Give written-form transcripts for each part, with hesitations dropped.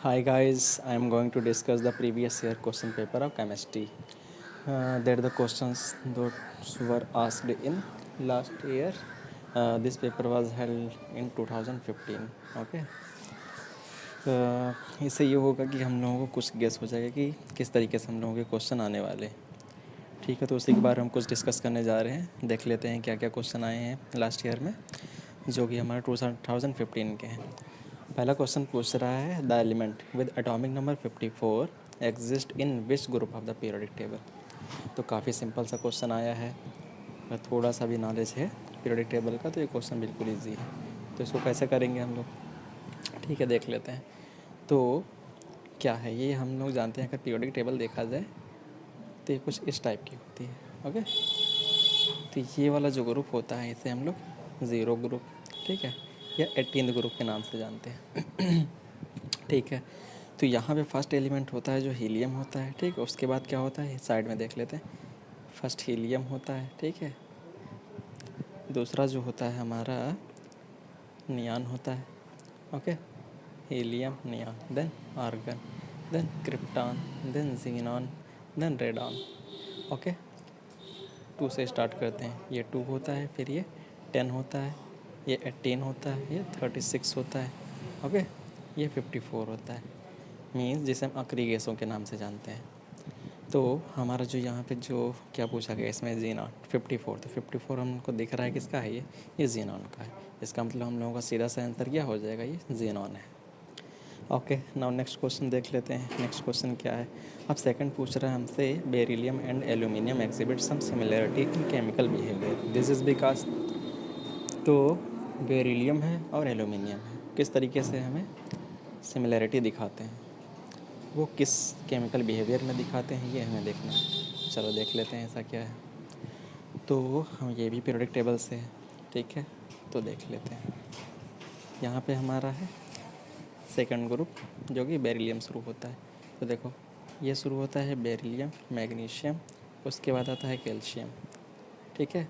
Hi guys, I am going to discuss the previous year question paper of chemistry. That the questions those were asked in last year. This paper was held in 2015. Okay. इससे ये होगा कि हम लोगों को कुछ guess हो जाएगा कि किस तरीके से हम लोगों के क्वेश्चन आने वाले। ठीक है, तो उसी के बारे में हम कुछ डिस्कस करने जा रहे हैं। देख लेते हैं क्या क्या क्वेश्चन आए हैं लास्ट ईयर में, जो कि हमारे 2015 के हैं। पहला क्वेश्चन पूछ रहा है the element with atomic number 54 exist in which group of the periodic table. तो काफ़ी सिंपल सा क्वेश्चन आया है, अगर थोड़ा सा भी नॉलेज है पीरियोडिक टेबल का तो ये क्वेश्चन बिल्कुल ईजी है। तो इसको कैसे करेंगे हम लोग, ठीक है, देख लेते हैं। तो क्या है ये, हम लोग जानते हैं अगर पीरियोडिक टेबल देखा जाए तो ये कुछ इस टाइप की होती है। ओके, तो ये वाला जो ग्रुप होता है इसे हम लोग ज़ीरो ग्रुप, ठीक है, या 18th ग्रुप के नाम से जानते हैं। ठीक है, तो यहाँ पे फर्स्ट एलिमेंट होता है जो हीलियम होता है। ठीक है, उसके बाद क्या होता है साइड में देख लेते हैं। फर्स्ट हीलियम होता है, ठीक है। दूसरा जो होता है हमारा नियान होता है। Okay, helium neon, then argon, then krypton, then xenon, then radon. Okay, 2 से स्टार्ट करते हैं। ये 2 होता है, फिर ये 10 होता है, ये 18 होता है, ये 36 होता है। ओके, ये 54 होता है, मीन्स जिसे हम आखिरी गैसों के नाम से जानते हैं। तो हमारा जो यहाँ पे जो क्या पूछा गया इसमें जीनॉन 54, तो 54 हमको दिख रहा है किसका है, ये जीनॉन का है। इसका मतलब हम लोगों का सीधा सा आंसर क्या हो जाएगा, ये जीनॉन है। ओके, नाउ नेक्स्ट क्वेश्चन देख लेते हैं। नेक्स्ट क्वेश्चन क्या है, अब सेकंड पूछ रहा है हमसे beryllium and aluminium exhibit some similarity in chemical behaviour, this is because. तो बेरिलियम है और एल्यूमिनियम है, किस तरीके से हमें सिमिलरिटी दिखाते हैं, वो किस केमिकल बिहेवियर में दिखाते हैं, ये हमें देखना है। चलो देख लेते हैं ऐसा क्या है। तो हम ये भी पीरियोडिक टेबल से है, ठीक है, तो देख लेते हैं। यहाँ पे हमारा है सेकंड ग्रुप जो कि बेरिलियम शुरू होता है। तो देखो ये शुरू होता है बेरिलियम, मैग्नीशियम, उसके बाद आता है कैल्शियम। ठीक है,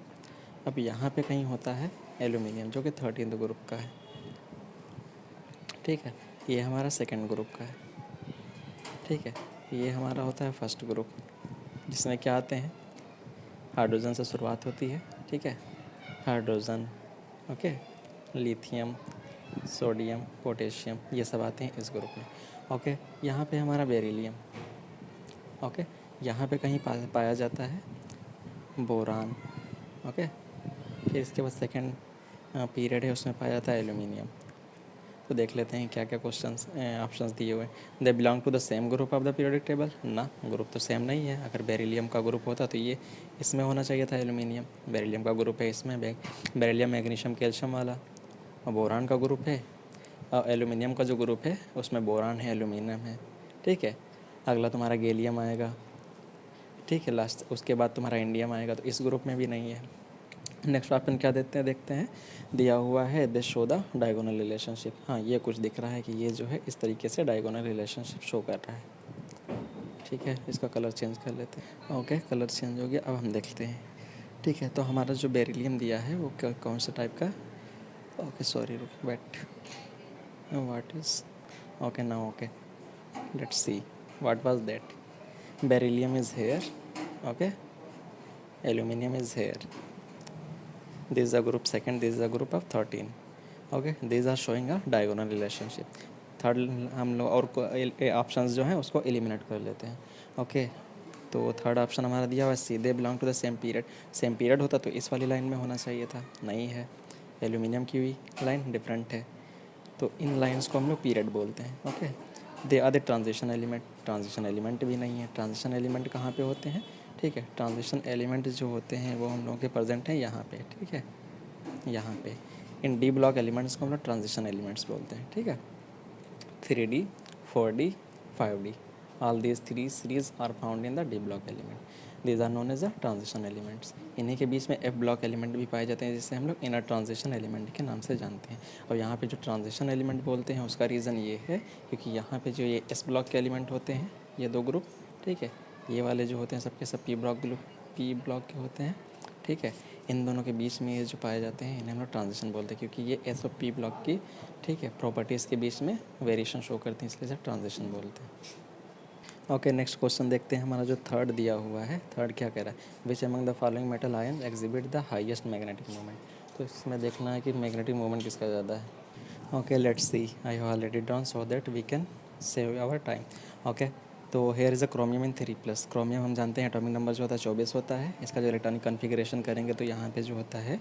अब यहाँ पे कहीं होता है एल्यूमिनियम जो कि 13th ग्रुप का है। ठीक है, ये हमारा सेकंड ग्रुप का है। ठीक है, ये हमारा होता है फर्स्ट ग्रुप, जिसमें क्या आते हैं, हाइड्रोजन से शुरुआत होती है। ठीक है, hydrogen, okay, lithium, sodium, potassium, ये सब आते हैं इस ग्रुप में। ओके, यहाँ पे हमारा बेरिलियम। ओके, यहाँ पे कहीं पाया जाता है बोरान। ओके, फिर इसके बाद सेकंड पीरियड है उसमें पाया जाता है एल्यूमिनियम। तो देख लेते हैं क्या क्या क्वेश्चंस ऑप्शंस दिए हुए हैं। They belong to the same group of the periodic table, ना ग्रुप तो सेम नहीं है। अगर बेरिलियम का ग्रुप होता तो ये इसमें होना चाहिए था एल्यूमिनियम, बेरिलियम का ग्रुप है इसमें, बेरिलियम मैग्नीशियम कैल्शियम वाला। और बोरान का ग्रुप है, और एल्यूमिनियम का जो ग्रुप है उसमें बोरान है, एल्यूमिनियम है। ठीक है, अगला तुम्हारा गैलियम आएगा। ठीक है, लास्ट उसके बाद तुम्हारा इंडियम आएगा, तो इस ग्रुप में भी नहीं है। नेक्स्ट ऑप्शन क्या देते हैं, देखते हैं। दिया हुआ है दे शो द डायगोनल रिलेशनशिप। हाँ, ये कुछ दिख रहा है कि ये जो है इस तरीके से डायगोनल रिलेशनशिप शो कर रहा है। ठीक है, इसका कलर चेंज कर लेते हैं। ओके, कलर चेंज हो गया, अब हम देखते हैं। ठीक है, तो हमारा जो बेरिलियम दिया है वो कौन सा टाइप का। ओके सॉरी, रुक wait, what is, okay now okay, let's see what was that. Beryllium is here, okay, aluminium is here, this is a group second, this is a group of 13. okay, these are showing a diagonal relationship. Third हम लोग और options जो हैं उसको eliminate कर लेते हैं। Okay, तो थर्ड ऑप्शन हमारा दिया हुआ है C, they belong to the same period. Same period होता तो इस वाली लाइन में होना चाहिए था, नहीं है। एल्यूमिनियम की भी लाइन डिफरेंट है, तो इन लाइंस को हम लोग पीरियड बोलते हैं। Okay, they are the transition element, transition element भी नहीं है। ट्रांजिशन एलिमेंट कहाँ पे होते हैं, ठीक है, ट्रांजिशन एलिमेंट जो होते हैं वो हम लोगों के प्रेजेंट हैं यहाँ पे। ठीक है, यहाँ पे इन डी ब्लॉक एलिमेंट्स को हम लोग ट्रांजिशन एलिमेंट्स बोलते हैं। ठीक है, 3D, 4D, 5D, all these three series are found in the D block element, these are known as the transition elements. इन्हीं के बीच में एफ ब्लॉक एलिमेंट भी पाए जाते हैं, जिसे हम लोग इनर ट्रांजिशन एलिमेंट के नाम से जानते हैं। और यहाँ पे जो ट्रांजिशन एलिमेंट बोलते हैं उसका रीज़न ये है क्योंकि यहाँ पे जो ये एस ब्लॉक के एलिमेंट होते हैं, ये दो ग्रुप, ठीक है, ये वाले जो होते हैं सबके सब पी ब्लॉक के होते हैं। ठीक है, इन दोनों के बीच में ये जो पाए जाते हैं इन्हें हम लोग ट्रांजिशन बोलते हैं, क्योंकि ये एस और पी ब्लॉक की, ठीक है, प्रॉपर्टीज़ के बीच में वेरिएशन शो करती हैं, इसलिए इसे ट्रांजिशन बोलते हैं। ओके, नेक्स्ट क्वेश्चन देखते हैं। हमारा जो थर्ड दिया हुआ है, थर्ड क्या कह रहा है, which among the following metal ion exhibit the highest magnetic moment. तो इसमें देखना है कि मैग्नेटिक मोमेंट किसका ज़्यादा है। Okay, let's see, I have already done so that we can save our time. Okay, तो here is a chromium in 3+। Chromium हम जानते हैं एटॉमिक नंबर जो होता है 24 होता है। इसका जो इलेक्ट्रॉनिक कन्फिग्रेशन करेंगे तो यहाँ पे जो होता है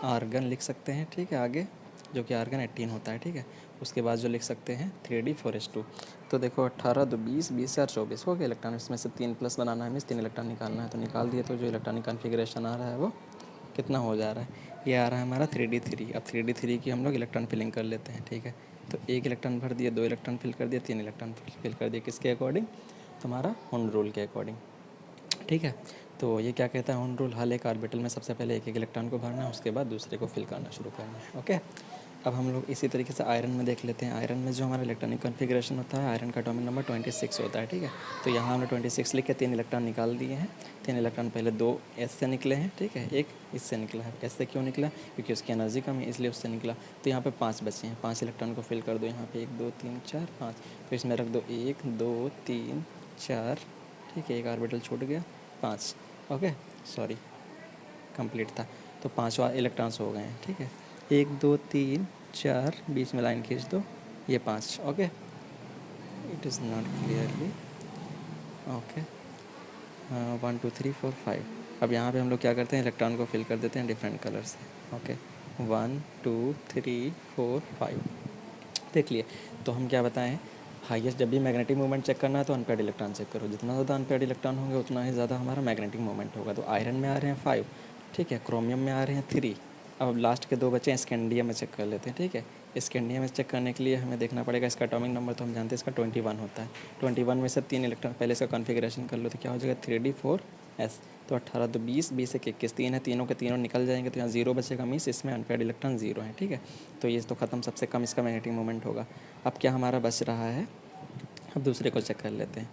आर्गन लिख सकते हैं, ठीक है, आगे जो कि आर्गन 18 होता है, ठीक है। उसके बाद जो लिख सकते हैं 3d4s2। तो देखो 18 2 20 20 और 24 हो गए इलेक्ट्रॉन, इसमें से 3+ बनाना है, मीन्स 3 इलेक्ट्रॉन निकालना है, तो निकाल दिए। तो जो इलेक्ट्रॉनिक कन्फिग्रेशन आ रहा है वो कितना हो जा रहा है, ये आ रहा है हमारा 3d3। अब 3d3 की हम लोग इलेक्ट्रॉन फिलिंग कर लेते हैं, ठीक है। तो 1 इलेक्ट्रॉन भर दिए, 2 इलेक्ट्रॉन फिल कर दिए, 3 इलेक्ट्रॉन फिल कर दिए, किसके अकॉर्डिंग, तुम्हारा हुंड रूल के अकॉर्डिंग, ठीक है। तो ये क्या कहता है हुंड रूल, हर एक ऑर्बिटल में सबसे पहले एक इलेक्ट्रॉन को भरना है, उसके बाद दूसरे को फिल करना शुरू करना है। ओके, अब हम लोग इसी तरीके से आयरन में देख लेते हैं। आयरन में जो हमारा इलेक्ट्रॉनिक कॉन्फ़िगरेशन होता है, आयरन का एटॉमिक नंबर 26 होता है, ठीक है। तो यहाँ हमने 26 लिख के 3 इलेक्ट्रॉन निकाल दिए हैं। 3 इलेक्ट्रॉन पहले 2 एस से निकले हैं, ठीक है, एक इससे निकला है। एस से क्यों निकला, क्योंकि उसकी एनर्जी कम है इसलिए उससे निकला। तो यहाँ पे 5 बचे हैं, 5 इलेक्ट्रॉन को फिल कर दो यहाँ पे, 1 2 3 4 5। तो इसमें रख दो 1 2 3 4, ठीक है, एक ऑर्बिटल छूट गया, 5। ओके, सॉरी, कंप्लीट था। तो 5 इलेक्ट्रॉन्स हो गए हैं, ठीक है। 1 2 3 4, बीच में लाइन खींच दो, ये 5। Okay, it is not clearly. Okay, 1 2 3 4 5। अब यहाँ पे हम लोग क्या करते हैं, इलेक्ट्रॉन को फिल कर देते हैं डिफरेंट कलर से। ओके, 1 2 3 4 5, देख लिए। तो हम क्या बताएं, हाईएस्ट जब भी मैग्नेटिक मोमेंट चेक करना है तो अनपेयर्ड इलेक्ट्रॉन चेक करो, जितना ज़्यादा अनपेयर्ड इलेक्ट्रॉन होंगे उतना ही ज़्यादा हमारा मैग्नेटिक मोमेंट होगा। तो आयरन में आ रहे हैं 5, ठीक है, क्रोमियम में आ रहे हैं 3। अब लास्ट के 2 बचे हैं, स्कैंडियम में चेक कर लेते हैं, ठीक है। स्कैंडियम में चेक करने के लिए हमें देखना पड़ेगा, इसका एटॉमिक नंबर तो हम जानते हैं इसका 21 होता है। 21 में से 3 इलेक्ट्रॉन, पहले इसका कॉन्फ़िगरेशन कर लो तो क्या हो जाएगा 3d4s। तो 18 तो 20 20 1 21, 3 है, तीनों के तीनों निकल जाएंगे, तो यहाँ 0 बचेगा, मीन्स इसमें अनपेयर्ड इलेक्ट्रॉन 0 है, ठीक है। तो ये तो ख़त्म, सबसे कम इसका मैग्नेटिक मोमेंट होगा। अब क्या हमारा बच रहा है, अब दूसरे को चेक कर लेते हैं।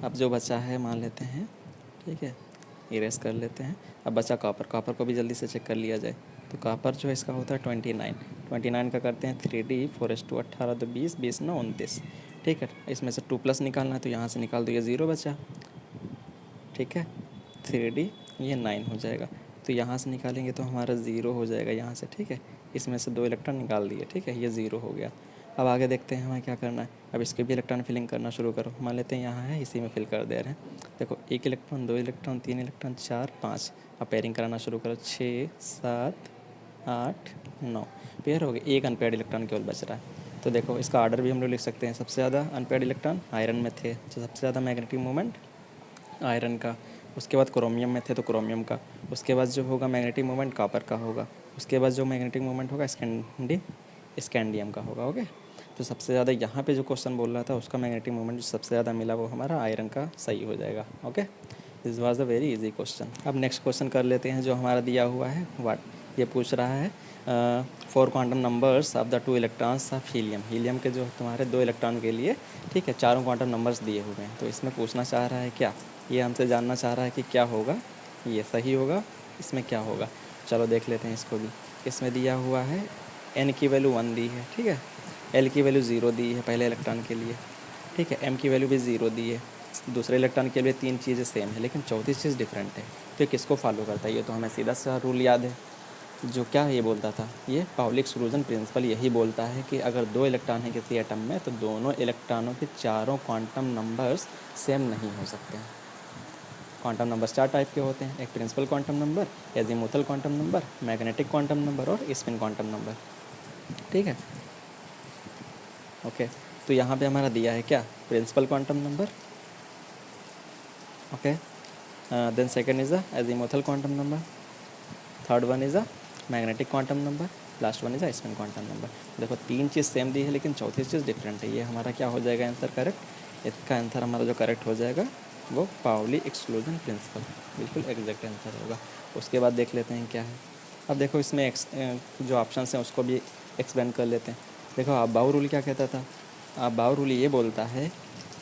अब जो बचा है मान लेते हैं, ठीक है, इरेज कर लेते हैं। अब बचा कॉपर, कॉपर को भी जल्दी से चेक कर लिया जाए। तो कॉपर जो है इसका होता है 29। 29 का करते हैं 3d4s2, 18 तो 20 20 9 29, ठीक है। इसमें से 2+ निकालना है तो यहाँ से निकाल दो, ये 0 बचा, ठीक है। 3d, ये 9 हो जाएगा। तो यहाँ से निकालेंगे तो हमारा 0 हो जाएगा यहाँ से, ठीक है। इसमें से 2 इलेक्ट्रॉन निकाल दिए, ठीक है, ये 0 हो गया। अब आगे देखते हैं हमें क्या करना है। अब इसके भी इलेक्ट्रॉन फिलिंग करना शुरू करो। मान लेते हैं यहाँ है, इसी में फिल कर दे रहे हैं। देखो 1 इलेक्ट्रॉन 2 इलेक्ट्रॉन 3 इलेक्ट्रॉन 4 5। अब पेयरिंग कराना शुरू करो, 6 7 8 9 पेयर हो गए। एक अनपेयर्ड इलेक्ट्रॉन केवल बच रहा है। तो देखो इसका ऑर्डर भी हम लोग लिख सकते हैं। सबसे ज़्यादा अनपेयर्ड इलेक्ट्रॉन आयरन में थे, तो सबसे ज़्यादा मैग्नेटिक मोमेंट आयरन का। उसके बाद क्रोमियम में थे तो क्रोमियम का। उसके बाद जो होगा मैग्नेटिक मोमेंट कॉपर का होगा। उसके बाद जो मैग्नेटिक मोमेंट होगा स्कैंडियम का होगा। ओके, तो सबसे ज़्यादा यहाँ पे जो क्वेश्चन बोल रहा था उसका मैग्नेटिक मोमेंट जो सबसे ज़्यादा मिला वो हमारा आयरन का सही हो जाएगा। Okay, this was a very easy question. अब नेक्स्ट क्वेश्चन कर लेते हैं जो हमारा दिया हुआ है। वाट ये पूछ रहा है 4 quantum numbers of the 2 electrons of helium. Helium के जो तुम्हारे 2 इलेक्ट्रॉन के लिए, ठीक है, चारों क्वांटम नंबर्स दिए हुए हैं। तो इसमें पूछना चाह रहा है क्या, ये हमसे जानना चाह रहा है कि क्या होगा, ये सही होगा, इसमें क्या होगा। चलो देख लेते हैं इसको भी। इसमें दिया हुआ है n की वैल्यू 1 दी है, ठीक है, l की वैल्यू 0 दी है पहले इलेक्ट्रॉन के लिए, ठीक है, m की वैल्यू भी 0 दी है। दूसरे इलेक्ट्रॉन के लिए 3 चीज़ें सेम है, लेकिन चौथी चीज़ डिफरेंट है। तो ये किसको फॉलो करता है, ये तो हमें सीधा सा रूल याद है। जो क्या ये बोलता था, ये पाउली एक्सक्लूजन प्रिंसिपल यही बोलता है कि अगर 2 इलेक्ट्रॉन है किसी एटम में तो दोनों इलेक्ट्रॉनों के चारों क्वांटम नंबर्स सेम नहीं हो सकते हैं। क्वांटम नंबर्स 4 टाइप के होते हैं, एक principal quantum number, azimuthal quantum number, magnetic quantum number और स्पिन क्वांटम नंबर, ठीक है। ओके, तो यहाँ पे हमारा दिया है क्या, principal quantum number, okay, then second is a azimuthal quantum number, third one is a magnetic quantum number, last one is a spin quantum number. देखो 3 चीज़ सेम दी है लेकिन चौथी चीज़ डिफरेंट है। ये हमारा क्या हो जाएगा आंसर करेक्ट। इसका आंसर हमारा जो करेक्ट हो जाएगा वो पाउली एक्सक्लूजन प्रिंसिपल, बिल्कुल एग्जैक्ट आंसर होगा। उसके बाद देख लेते हैं क्या है। अब देखो इसमें जो ऑप्शन हैं उसको भी एक्सप्लेन कर लेते हैं। देखो अबाउ रूल क्या कहता था, अबाउ रूल ये बोलता है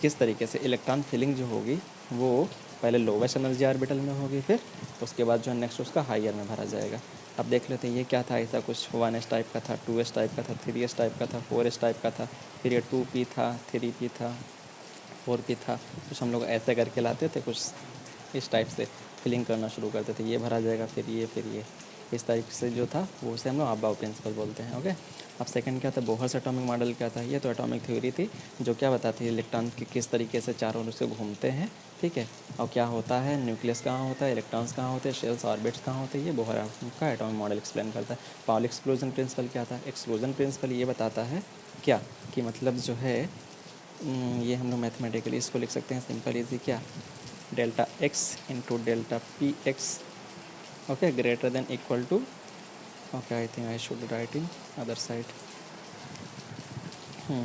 किस तरीके से इलेक्ट्रॉन फिलिंग जो होगी वो पहले लोवेस्ट एनर्जी ऑर्बिटल में होगी, फिर उसके बाद जो है नेक्स्ट उसका हायर में भरा जाएगा। अब देख लेते हैं ये क्या था, ऐसा कुछ 1s टाइप का था, 2s टाइप का था, 3s टाइप का था, 4s टाइप का था, फिर ये 2p था, 3p था, 4p था। कुछ हम लोग ऐसे करके लाते थे, कुछ इस टाइप से फिलिंग करना शुरू करते थे, ये भरा जाएगा, फिर ये इस तरीके से जो था वो उसे हम लोग अबाव प्रिंसिपल बोलते हैं। ओके, अब सेकंड क्या था, बोहर्स एटॉमिक मॉडल क्या था, ये तो एटॉमिक थ्योरी थी जो क्या बताती है इलेक्ट्रॉन की किस तरीके से चारों ओर से घूमते हैं, ठीक है, और क्या होता है, न्यूक्लियस कहाँ होता है, इलेक्ट्रॉन्स कहाँ होते हैं, शेल्स ऑर्बिट्स कहाँ होते हैं, ये बोहर का एटॉमिक मॉडल एक्सप्लेन करता है। पाउली एक्सप्लोजन प्रिंसिपल क्या था, एक्सप्लोजन प्रिंसिपल ये बताता है क्या कि मतलब जो है ये हम लोग मैथमेटिकली इसको लिख सकते हैं सिंपल इजी, क्या, delta x into delta p x, okay, greater than equal to, okay, I think I should write in other side,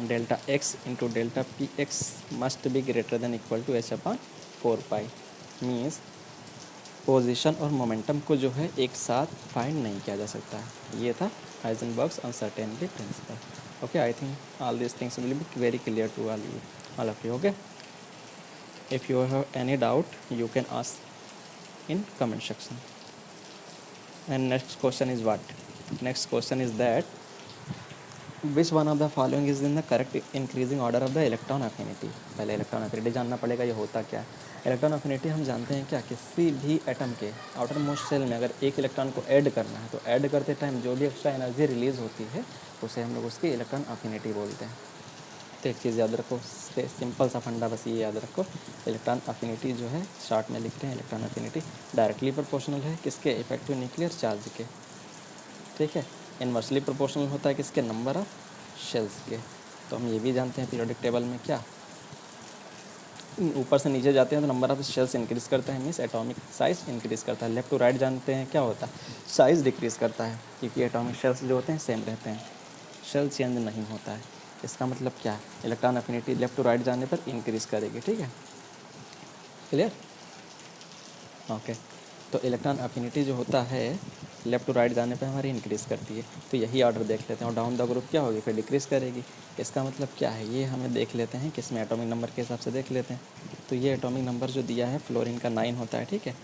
delta x into delta px must be greater than equal to h upon 4 pi, means position और momentum को जो है एक साथ find नहीं किया जा सकता है। ये था Heisenberg's uncertainty principle. Okay, I think all this things will be very clear to all of you. Okay, if you have any doubt you can ask in comment section. And next question is what, next question is that which one of the following is in the correct increasing order of the electron affinity. पहले electron affinity जानना पड़ेगा, ये होता क्या है। Electron affinity हम जानते हैं क्या, किसी भी एटम के आउटर मोस्ट सेल में अगर एक इलेक्ट्रॉन को ऐड करना है तो ऐड करते टाइम जो भी एक्स्ट्रा एनर्जी रिलीज होती है उसे हम लोग उसकी इलेक्ट्रॉन अफिनिटी बोलते हैं। तो एक चीज़ याद रखो, सिंपल सा फंडा बस ये याद रखो, इलेक्ट्रॉन अफिनिटी जो है शॉर्ट में लिखते हैं, इलेक्ट्रॉन अफिनिटी डायरेक्टली प्रोपोर्शनल है किसके, इफेक्टिव न्यूक्लियर चार्ज के, ठीक है। इन्वर्सली प्रोपोर्शनल होता है किसके, नंबर ऑफ शेल्स के। तो हम ये भी जानते हैं पीरियोडिक टेबल में क्या, ऊपर से नीचे जाते हैं तो नंबर ऑफ शेल्स इंक्रीज़ करता है, मीन्स एटॉमिक साइज इंक्रीज़ करता है। लेफ्ट टू राइट जानते हैं क्या होता है, साइज डिक्रीज़ करता है, क्योंकि एटॉमिक शेल्स जो होते हैं सेम रहते हैं, शेल चेंज नहीं होता है। इसका मतलब क्या है, electron affinity left to right जाने पर इंक्रीज़ करेगी, ठीक है, क्लियर। ओके, तो इलेक्ट्रॉन अफिनिटी जो होता है लेफ्ट टू राइट जाने पे हमारी इंक्रीज़ करती है। तो यही ऑर्डर देख लेते हैं, और डाउन द ग्रुप क्या होगी, फिर डिक्रीज़ करेगी। इसका मतलब क्या है, ये हमें देख लेते हैं किस में, एटॉमिक नंबर के हिसाब से देख लेते हैं। तो ये एटॉमिक नंबर जो दिया है, फ्लोरीन का 9 होता है, ठीक है,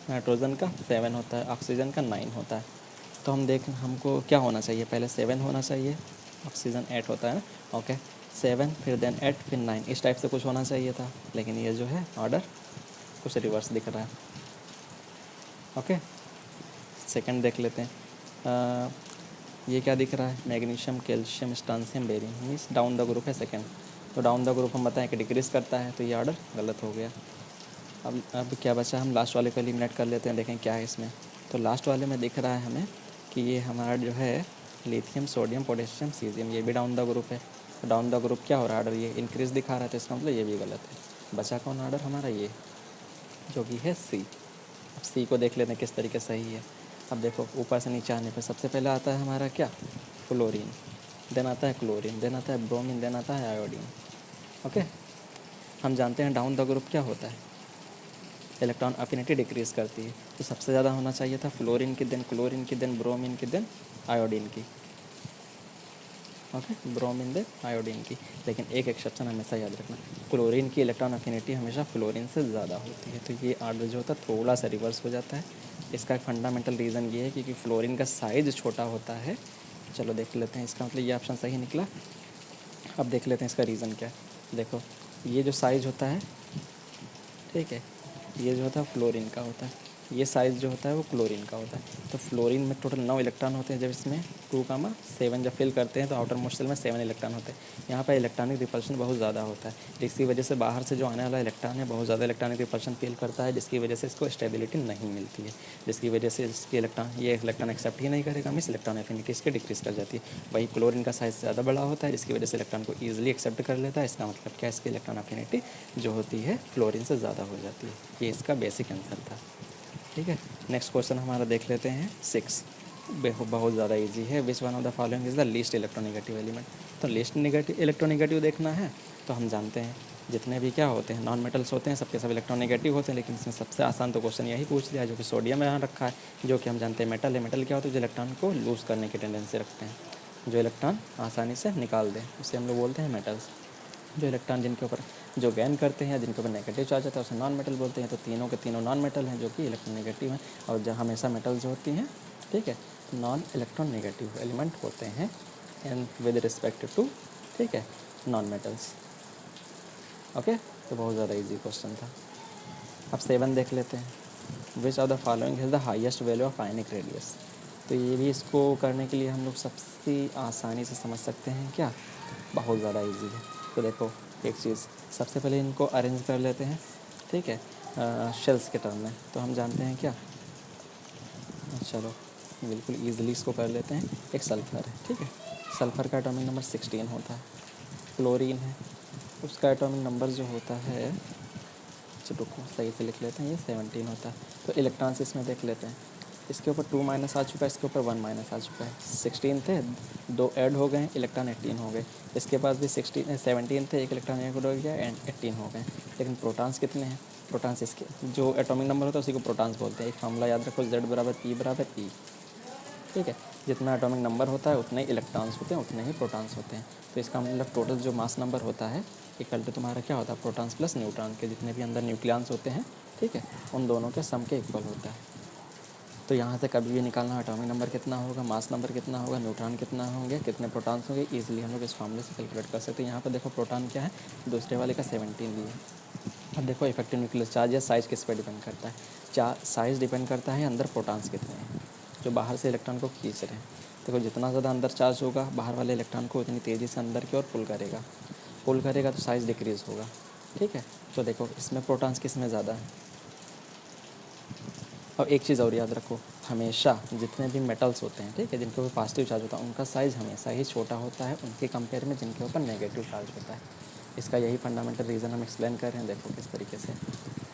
नाइट्रोजन का 7 होता है, ऑक्सीजन का 9 होता है। तो हमको क्या होना चाहिए, पहले 7 होना चाहिए, ऑक्सीजन 8 होता है ना, ओके, 7 फिर देन 8 फिर 9, इस टाइप से कुछ होना चाहिए था, लेकिन ये जो है ऑर्डर कुछ रिवर्स दिख रहा है। ओके, सेकंड देख लेते हैं, ये क्या दिख रहा है, magnesium, calcium, strontium, barium, means down the group है सेकंड। तो डाउन द ग्रुप हम बताएं कि डिक्रीज़ करता है, तो ये ऑर्डर गलत हो गया। अब क्या बचा, हम लास्ट वाले को एलिमिनेट कर लेते हैं, देखें क्या है इसमें। तो लास्ट वाले में दिख रहा है हमें कि ये हमारा जो है लिथियम, सोडियम, पोटेशियम, सीजियम, ये भी डाउन द ग्रुप है। तो डाउन द ग्रुप क्या हो रहा है, ऑर्डर ये इंक्रीज़ दिखा रहा है, तो इसका मतलब ये भी गलत है। बचा कौन ऑर्डर हमारा, ये जो कि है सी। अब सी को देख लेते हैं किस तरीके सही है। अब देखो ऊपर से नीचे आने पर सबसे पहले आता है हमारा क्या, फ्लोरीन, देन आता है क्लोरीन, देन आता है ब्रोमीन, देन आता है आयोडीन। ओके, हम जानते हैं डाउन द ग्रुप क्या होता है, इलेक्ट्रॉन अफिनिटी डिक्रीज़ करती है। तो सबसे ज़्यादा होना चाहिए था फ्लोरीन की, देन क्लोरीन की, देन ब्रोमीन की, देन आयोडीन की। ओके, ब्रोमीन देन आयोडीन की। लेकिन एक एक्सेप्शन हमेशा याद रखना, क्लोरीन की इलेक्ट्रॉन अफिनिटी हमेशा फ्लोरीन से ज़्यादा होती है। तो ये ऑर्डर जो होता है थोड़ा सा रिवर्स हो जाता है। इसका एक फंडामेंटल रीज़न ये है क्योंकि फ्लोरीन का साइज़ छोटा होता है। चलो देख लेते हैं, इसका मतलब ये ऑप्शन सही निकला। अब देख लेते हैं इसका रीज़न क्या है। देखो ये जो साइज़ होता है, ठीक है, ये जो होता है फ्लोरीन का होता है, ये साइज़ जो होता है वो क्लोरीन का होता है। तो फ्लोरीन में टोटल 9 इलेक्ट्रॉन होते हैं, जब इसमें 2,7 जब फिल करते हैं तो आउटर मोस्ट सेल में 7 इलेक्ट्रॉन होते हैं। यहाँ पर इलेक्ट्रॉनिक रिपल्शन बहुत ज़्यादा होता है, जिसकी वजह से बाहर से जो आने वाला इलेक्ट्रॉन है बहुत ज़्यादा इलेक्ट्रॉनिक रिपल्शन फील करता है, जिसकी वजह से इसको स्टेबिलिटी नहीं मिलती है, जिसकी वजह से इसकी ये इलेक्ट्रॉन एक्सेप्ट ही नहीं करेगा, मीस इलेक्ट्रॉन एफिनिटी इसकी डिक्रीज़ कर जाती है। वही क्लोरीन का साइज़ ज़्यादा बड़ा होता है, जिसकी वजह से इलेक्ट्रॉन को ईजिली एक्सेप्ट कर लेता है। इसका मतलब क्या, इसकी इलेक्ट्रॉन एफिनिटी जो होती है फ्लोरीन से ज़्यादा हो जाती है। ये इसका बेसिक आंसर था, ठीक है। नेक्स्ट क्वेश्चन हमारा देख लेते हैं 6, बहुत ज़्यादा इजी है। विच one of the following is the least electronegative element. तो लीस्ट इलेक्ट्रोनेगेटिव देखना है तो हम जानते हैं जितने भी क्या होते हैं नॉन मेटल्स होते हैं सबके सब इलेक्ट्रोनेगेटिव होते हैं, लेकिन इसमें सबसे आसान तो क्वेश्चन यही पूछ लिया जो कि सोडियम यहाँ रखा है, जो कि हम जानते हैं मेटल है। मेटल क्या होता है, जो इलेक्ट्रॉन को लूज़ करने की टेंडेंसी रखते हैं, जो इलेक्ट्रॉन आसानी से निकाल दें, उसे हम लोग बोलते हैं मेटल्स। जो इलेक्ट्रॉन जिनके ऊपर जो गेन करते हैं, जिनके ऊपर नेगेटिव चार्ज होता है उसे नॉन मेटल बोलते हैं। तो तीनों के तीनों नॉन मेटल हैं जो कि इलेक्ट्रोनेगेटिव हैं, और जहाँ हमेशा मेटल्स होती हैं, ठीक है, नॉन इलेक्ट्रॉन नेगेटिव एलिमेंट होते हैं एंड विद रिस्पेक्ट टू, ठीक है, नॉन मेटल्स। ओके, तो बहुत ज़्यादा इजी क्वेश्चन था। अब 7 देख लेते हैं। Which of the following is the highest value of ionic radius. तो ये भी इसको करने के लिए हम लोग सबसे आसानी से समझ सकते हैं क्या, बहुत ज़्यादा इजी है। तो देखो एक चीज़, सबसे पहले इनको अरेंज कर लेते हैं, ठीक है, शेल्स के टर्म में। तो हम जानते हैं क्या, चलो बिल्कुल ईजिली इसको कर लेते हैं। एक सल्फ़र है, ठीक है, सल्फ़र का एटॉमिक नंबर 16 होता है। क्लोरीन है, उसका एटॉमिक नंबर जो होता है, चलो सही से लिख लेते हैं, ये 17 होता है। तो इलेक्ट्रॉन्स इसमें देख लेते हैं, इसके ऊपर 2 माइनस आ चुका है, इसके ऊपर 1 माइनस आ चुका है। 16 थे, 2 ऐड हो गए, इलेक्ट्रॉन 18 हो गए। इसके पास भी 17 थे, एक इलेक्ट्रॉन ऐड हो गया एंड 18 हो गए। लेकिन प्रोटॉन्स कितने हैं, प्रोटॉन्स इसके जो एटॉमिक नंबर होता है उसी को प्रोटॉन्स बोलते हैं। एक फार्मूला याद रखो, Z बराबर P बराबर E, ठीक है। जितना एटॉमिक नंबर होता है उतने ही इलेक्ट्रॉन्स होते हैं, उतने ही प्रोटॉन्स होते हैं। तो इसका मतलब टोटल जो मास नंबर होता है इक्वल टू तुम्हारा क्या होता है, प्रोटॉन्स प्लस न्यूट्रॉन के जितने भी अंदर न्यूक्लियॉन्स होते हैं, ठीक है, उन दोनों के सम के इक्वल होता है। तो यहाँ से कभी भी निकालना एटॉमिक नंबर कितना होगा, मास नंबर कितना होगा, न्यूट्रॉन कितना होंगे, कितने प्रोटॉन्स होंगे, ईजिली हम लोग इस फार्मूले से कैलकुलेट कर सकते हैं। यहाँ पर देखो प्रोटॉन क्या है, दूसरे वाले का 17 भी है। अब देखो इफेक्टिव न्यूक्लियर चार्ज या साइज़ किस पर डिपेंड करता है, साइज़ डिपेंड करता है अंदर प्रोटॉन्स कितने हैं जो बाहर से इलेक्ट्रॉन को खींच रहे हैं। देखो जितना ज़्यादा अंदर चार्ज होगा, बाहर वाले इलेक्ट्रॉन को उतनी तेज़ी से अंदर की ओर पुल करेगा तो साइज़ डिक्रीज़ होगा, ठीक है। तो देखो इसमें प्रोटॉन्स किस में ज़्यादा है। और एक चीज़ और याद रखो, हमेशा जितने भी मेटल्स होते हैं, ठीक है, जिनके ऊपर पॉजिटिव चार्ज होता है उनका साइज़ हमेशा ही छोटा होता है उनके कंपेयर में जिनके ऊपर नेगेटिव चार्ज होता है। इसका यही फंडामेंटल रीज़न हम एक्सप्लेन कर रहे हैं। देखो किस तरीके से,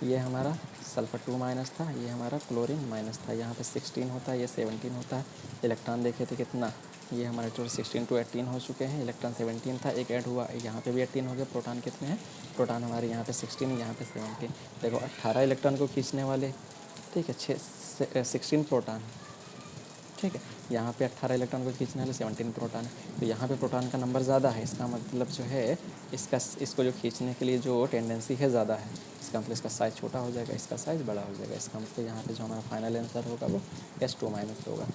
ये हमारा सल्फर 2 माइनस था, ये हमारा क्लोरीन माइनस था, यहाँ पे 16 होता है, ये 17 होता है। इलेक्ट्रॉन देखे थे कितना, ये हमारे टोटल 16 टू 18 हो चुके हैं। इलेक्ट्रॉन 17 था, एक ऐड हुआ, यहाँ पे भी 18 हो गया। प्रोटॉन कितने हैं, प्रोटॉन हमारे यहाँ पे 16, यहाँ पे 17। देखो 18 इलेक्ट्रॉन को खींचने वाले, ठीक है, 16 प्रोटॉन, ठीक है, यहाँ पे 18 इलेक्ट्रॉन को खींचने वाले 17 प्रोटॉन है। तो यहाँ पे प्रोटॉन का नंबर ज़्यादा है, इसका मतलब जो है इसको जो खींचने के लिए जो टेंडेंसी है ज़्यादा है, इसका मतलब इसका साइज़ छोटा हो जाएगा, इसका साइज़ बड़ा हो जाएगा। इसका मतलब यहाँ पे जो हमारा फाइनल आंसर होगा वो S2 माइनस होगा।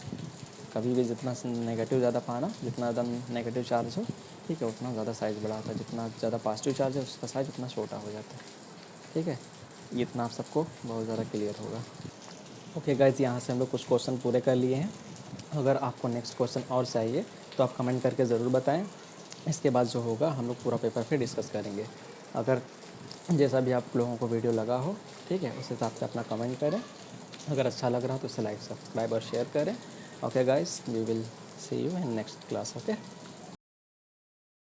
कभी भी जितना नेगेटिव ज़्यादा पाना, जितना ज़्यादा नेगेटिव चार्ज हो, ठीक है, उतना ज़्यादा साइज़ बड़ा होता है। जितना ज़्यादा पॉजिटिव चार्ज है उसका साइज़ उतना छोटा हो जाता है, ठीक है। ये इतना आप सबको बहुत ज़्यादा क्लियर होगा। ओके गाइज़, यहाँ से हम लोग कुछ क्वेश्चन पूरे कर लिए हैं। अगर आपको नेक्स्ट क्वेश्चन और चाहिए तो आप कमेंट करके ज़रूर बताएं। इसके बाद जो होगा हम लोग पूरा पेपर फिर डिस्कस करेंगे। अगर जैसा भी आप लोगों को वीडियो लगा हो, ठीक है, उस हिसाब से अपना कमेंट करें। अगर अच्छा लग रहा हो तो इसे लाइक, सब्सक्राइब और शेयर करें। Okay guys, we will see you in next class. Okay.